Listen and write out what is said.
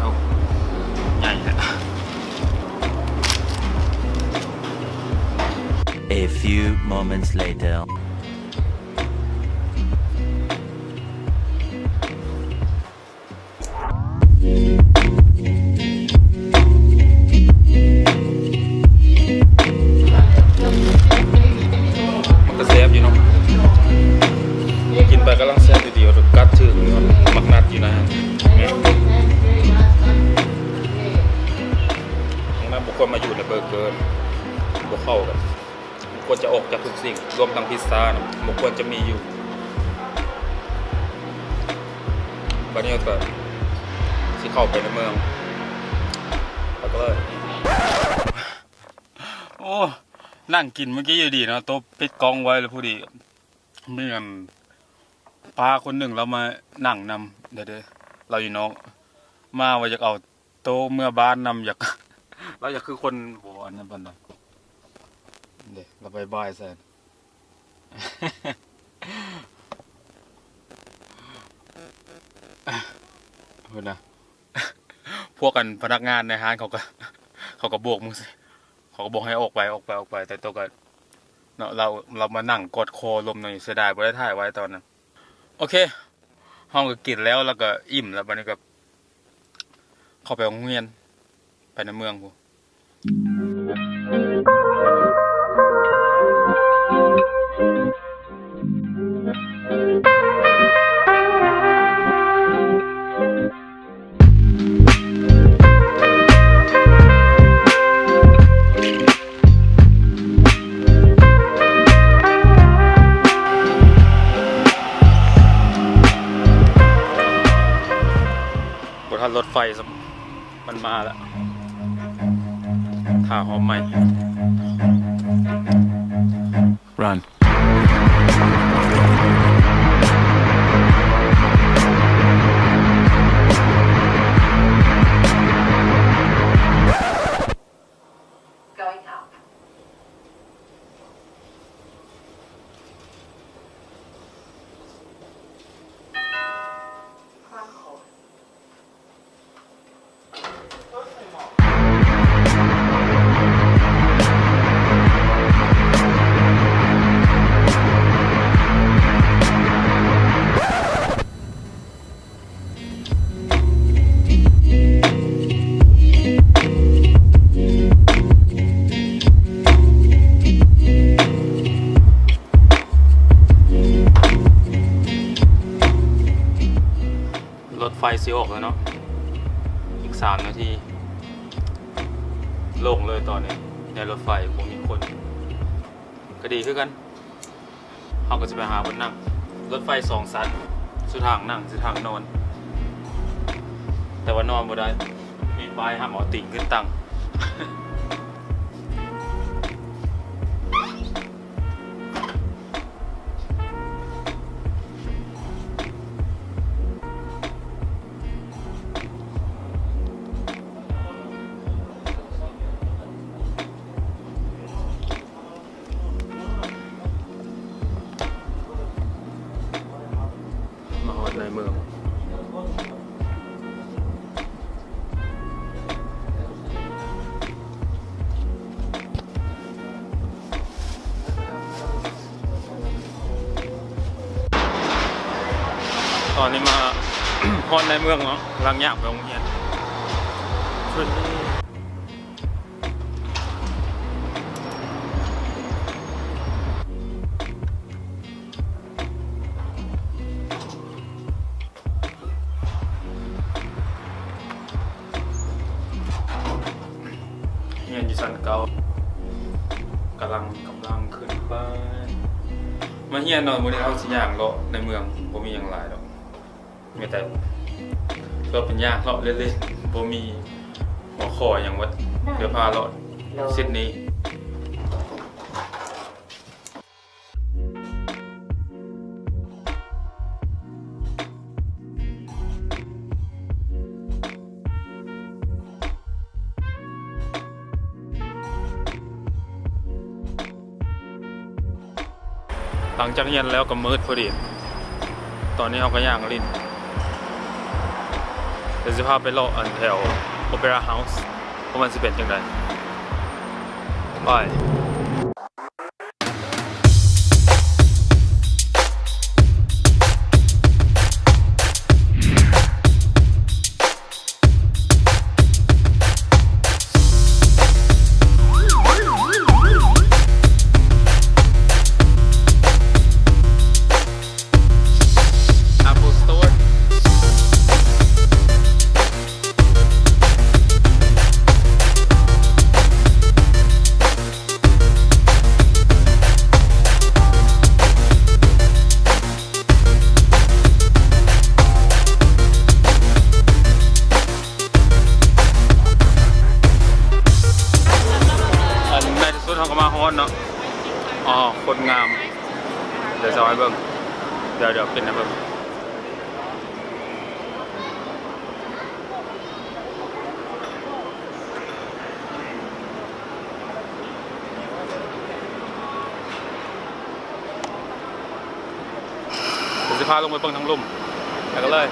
ถูกใหญ่เลย A few moments later. มันก็แซ่บอยู่เนาะกินไปก็ลังแซ่บดีๆถูกกัดถึงมักนัดอยู่นะนะบุคคลมาอยู่ในเบอร์เกอร์บุคเข้ากันบุคคลจะออกจากทุกสิ่งรวมทั้งพิซซ่านะบุคคลจะมีอยู่วันนี้ก็ที่เข้าไปในเมืองแล้วก็เลยโอ้นั่งกินเมื่อกี้อยู่ดีเนาะโต๊ะปิดกล้องไว้แล้วพูดดีเมื่อปลาคนหนึ่งเรามานั่งนำเดี๋ยวเราอยู่น้องมาว่าอยากเอาโต๊ะเมื่อบ้านนำอยากเราอยากคือคนโหอันนั้นปันเดี๋ยวเราไปบายแซนเพื่อนนะพวกกันพนักงานในห้างเขาก็โบกมึงสิเขาก็บอกให้ออกไปแต่ตัวก็เนาะเรามานั่งกดคอลมหน่อยเสียดายไม่ได้ถ่ายไว้ตอนนั้นโอเคห้องก็กินแล้วก็อิ่มแล้วบัดนี้ก็เข้าไปโรงเรียนไปในเมืองกูทันรถไฟมันมาแล้วถ่าหอมใหม่ Run. รถไฟซีออกแล้วเนาะอีก3 นาทีโล่งเลยตอนนี้ในรถไฟผมมีคนก็ดีขึ้นกันเขาก็จะไปหาบนนั่งรถไฟ2 ชั้นสุดทางนั่งสุดทางนอนแต่ว่านอนบ่ได้มีป้ายห้ามเอาติ่งขึ้นตั้งในเมืองตอนนี้มา ฮอนในเมืองเนาะลังย่างไปโรงเรียนชุดนี้เรียนอยู่ชั้นเก่ากำลังขึ้นไปมาเฮียนนอนบนนี้เอาสิย่างเลาะในเมืองผมมีอย่างหลายดอกมีแต่ก็เป็นย่างเลาะเล่นๆผมมีหัวข้ออย่างว่าเดี๋ยวพาเลาะซิดนี้ หลังจากเย็นแล้วก็มืดพอดีตอนนี้เขาก็ย่างลิ้น ดี๋ยวจะพาไปเลาะอันแถวโอเปร่าเฮาส์ว่ามันจะเป็นยังไงไป Apple Store อันในที่สุดเขาก็มาฮอดเนาะอ๋อคนงาม เดี๋ยวจะเอาให้เบิ่งเดี๋ยวเป็นนะเบิ่งเดี๋ยวจะพาลงไปเบิ่งทั้งลุ่มไปกันเลย